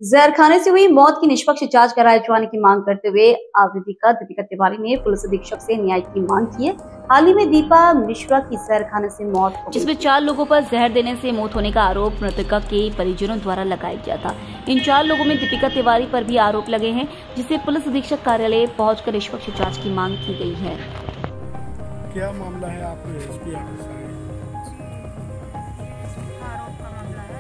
जहर खाने से हुई मौत की निष्पक्ष जांच कराए जाने की मांग करते हुए आवेदिका दीपिका तिवारी ने पुलिस अधीक्षक से न्याय की मांग की है। हाल ही में दीपा मिश्रा की जहर खाने से मौत हो गई, जिसमें 4 लोगों पर जहर देने से मौत होने का आरोप मृतका के परिजनों द्वारा लगाया गया था। इन 4 लोगों में दीपिका तिवारी पर भी आरोप लगे हैं, जिसे पुलिस अधीक्षक कार्यालय पहुंचकर निष्पक्ष जाँच की मांग की गई है। क्या मामला है? आप एसपी ऑफिस आए? आरोप का मामला है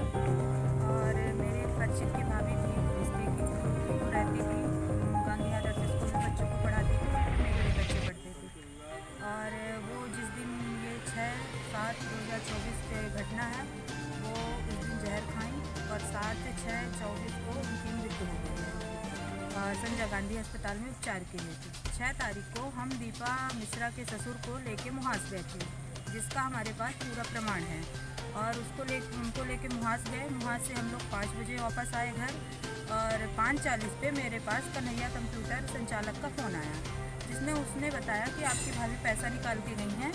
और मेरे परिचित की भाभी थी रिश्ते की, वो रहती थी गांधी आदर्श स्कूल में, बच्चों को पढ़ाती थी, मेरे बच्चे पढ़ते थे। और वो जिस दिन ये 6/7/2024 की घटना है, वो उस दिन जहर खाई और 7/6/24 को उनकी मृत्यु हो गई है और संजय गांधी अस्पताल में उपचार के लिए थी। 6 तारीख को हम दीपा मिश्रा के ससुर को लेके मुहास गए थे, जिसका हमारे पास पूरा प्रमाण है। और उनको लेके मुहास गए। मुहास से हम लोग 5 बजे वापस आए घर और 5:40 पे मेरे पास कन्हैया कंप्यूटर संचालक का फ़ोन आया, जिसने उसने बताया कि आपकी भाभी पैसा निकाल के गई हैं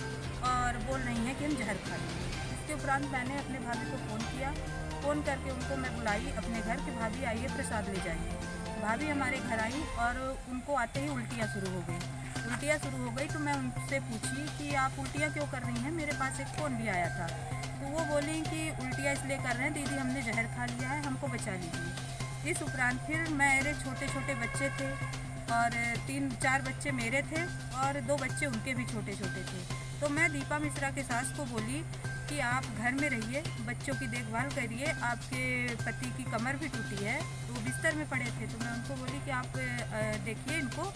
और बोल रही हैं कि हम जहर खा लेंगे। इसके उपरांत मैंने अपने भाभी को फ़ोन किया। फ़ोन करके उनको मैं बुलाई अपने घर कि भाभी आइए, प्रसाद ले जाइए। भाभी हमारे घर आई और उनको आते ही उल्टियाँ शुरू हो गई। तो मैं उनसे पूछी कि आप उल्टियाँ क्यों कर रही हैं, मेरे पास एक फ़ोन भी आया था। तो वो बोली कि उल्टियाँ इसलिए कर रहे हैं दीदी, हमने जहर खा लिया है, हमको बचा लीजिए। इस उपरांत फिर मेरे छोटे छोटे बच्चे थे और 3-4 बच्चे मेरे थे और 2 बच्चे उनके भी छोटे छोटे थे। तो मैं दीपा मिश्रा के सास को बोली कि आप घर में रहिए, बच्चों की देखभाल करिए, आपके पति की कमर भी टूटी है, वो बिस्तर में पड़े थे। तो मैं उनको बोली कि आप देखिए इनको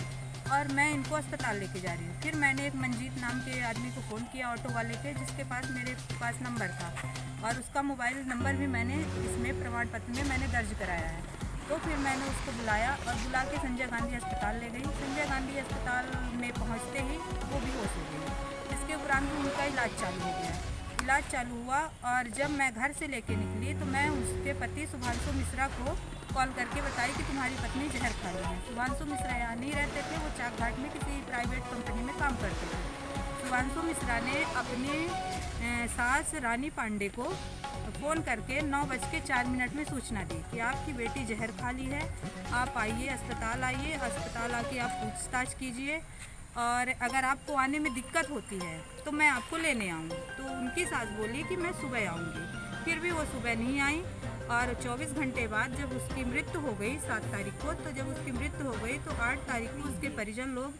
और मैं इनको अस्पताल लेके जा रही हूँ। फिर मैंने एक मंजीत नाम के आदमी को फ़ोन किया, ऑटो वाले के, जिसके पास मेरे पास नंबर था और उसका मोबाइल नंबर भी मैंने इसमें प्रमाण पत्र में मैंने दर्ज कराया है। तो फिर मैंने उसको बुलाया और बुला के संजय गांधी अस्पताल ले गई। संजय गांधी अस्पताल में पहुंचते ही वो बेहोश हो गई। इसके उपरांत उनका इलाज चालू हुआ और जब मैं घर से लेके निकली तो मैं उसके पति शुभांशु मिश्रा को कॉल करके बताई कि तुम्हारी पत्नी जहर खा ली है। शुभांशु मिश्रा यहाँ नहीं रहते थे, वो चाक घाट में किसी प्राइवेट कंपनी में काम करते थे। शुभांशु मिश्रा ने अपने सास रानी पांडे को फ़ोन करके 9:04 में सूचना दी कि आपकी बेटी जहर खा ली है, आप आइए, अस्पताल आइए, अस्पताल आके आप पूछताछ कीजिए और अगर आपको आने में दिक्कत होती है तो मैं आपको लेने आऊँ। तो उनकी सास बोली कि मैं सुबह आऊँगी। फिर भी वो सुबह नहीं आई और 24 घंटे बाद जब उसकी मृत्यु हो गई 7 तारीख को, तो जब उसकी मृत्यु हो गई तो 8 तारीख को उसके परिजन लोग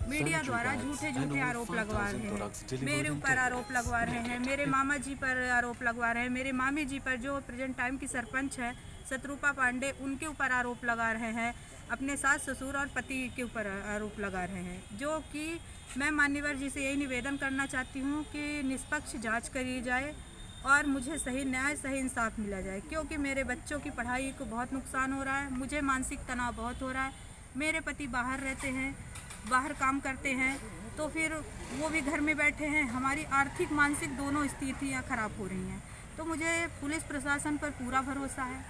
मीडिया द्वारा झूठे आरोप लगवा रहे हैं, मेरे ऊपर आरोप लगवा रहे हैं, मेरे मामा जी पर आरोप लगवा रहे हैं, मेरे मामी जी पर, जो प्रेजेंट टाइम की सरपंच है शत्रुपा पांडे, उनके ऊपर आरोप लगा रहे हैं, अपने सास ससुर और पति के ऊपर आरोप लगा रहे हैं। जो कि मैं मान्यवर जी से यही निवेदन करना चाहती हूँ कि निष्पक्ष जाँच करी जाए और मुझे सही न्याय, सही इंसाफ मिला जाए, क्योंकि मेरे बच्चों की पढ़ाई को बहुत नुकसान हो रहा है, मुझे मानसिक तनाव बहुत हो रहा है। मेरे पति बाहर रहते हैं, बाहर काम करते हैं, तो फिर वो भी घर में बैठे हैं, हमारी आर्थिक मानसिक दोनों स्थितियाँ खराब हो रही हैं। तो मुझे पुलिस प्रशासन पर पूरा भरोसा है,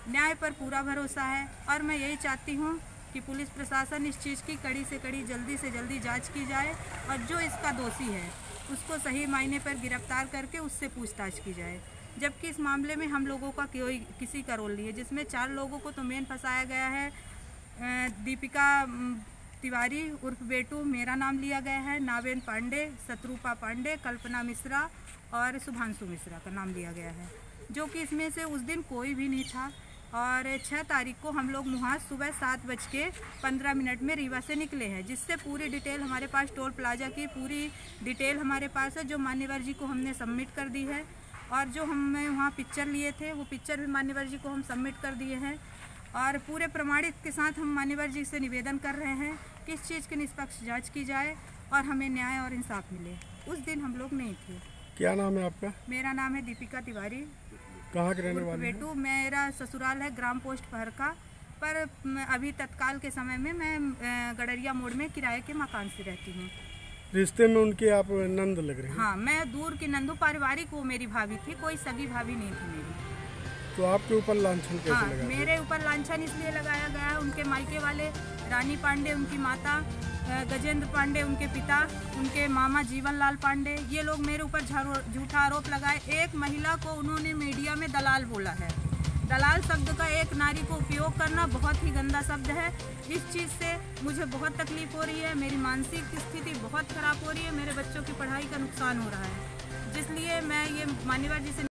न्याय पर पूरा भरोसा है और मैं यही चाहती हूँ कि पुलिस प्रशासन इस चीज़ की कड़ी से कड़ी, जल्दी से जल्दी जाँच की जाए और जो इसका दोषी है उसको सही मायने पर गिरफ्तार करके उससे पूछताछ की जाए। जबकि इस मामले में हम लोगों का किसी का रोल नहीं है, जिसमें 4 लोगों को तो मेन फंसाया गया है। दीपिका तिवारी उर्फ बेटू, मेरा नाम लिया गया है, नावेन पांडे, शत्रुपा पांडे, कल्पना मिश्रा और शुभांशु मिश्रा का नाम लिया गया है, जो कि इसमें से उस दिन कोई भी नहीं था। और 6 तारीख को हम लोग मुहास सुबह 7:15 में रीवा से निकले हैं, जिससे पूरी डिटेल हमारे पास, टोल प्लाजा की पूरी डिटेल हमारे पास है, जो मान्यवर जी को हमने सबमिट कर दी है। और जो हमने वहाँ पिक्चर लिए थे वो पिक्चर भी मान्यवर जी को हम सबमिट कर दिए हैं और पूरे प्रमाणित के साथ हम मान्यवर जी से निवेदन कर रहे हैं कि इस चीज़ की निष्पक्ष जाँच की जाए और हमें न्याय और इंसाफ मिले। उस दिन हम लोग नहीं थे। क्या नाम है आपका? मेरा नाम है दीपिका तिवारी। कहाँ के रहने वाले? बेटू, मेरा ससुराल है ग्राम पोस्ट पहरका, पर अभी तत्काल के समय में मैं गडरिया मोड़ में किराए के मकान से रहती हूँ। रिश्ते में उनके आप नंद लग रहे हैं? हाँ, मैं दूर की नंदू, पारिवारिक वो मेरी भाभी थी, कोई सगी भाभी नहीं थी मेरी। तो आपके ऊपर लांछन कैसे लगा? मेरे ऊपर लांछन इसलिए लगाया गया है, उनके मायके वाले रानी पांडे, उनकी माता गजेंद्र पांडे, उनके पिता, उनके मामा जीवनलाल पांडे, ये लोग मेरे ऊपर झूठा आरोप लगाए। एक महिला को उन्होंने मीडिया में दलाल बोला है, दलाल शब्द का एक नारी को उपयोग करना बहुत ही गंदा शब्द है। इस चीज़ से मुझे बहुत तकलीफ हो रही है, मेरी मानसिक स्थिति बहुत ख़राब हो रही है, मेरे बच्चों की पढ़ाई का नुकसान हो रहा है, जिसलिए मैं ये मान्यवर जी से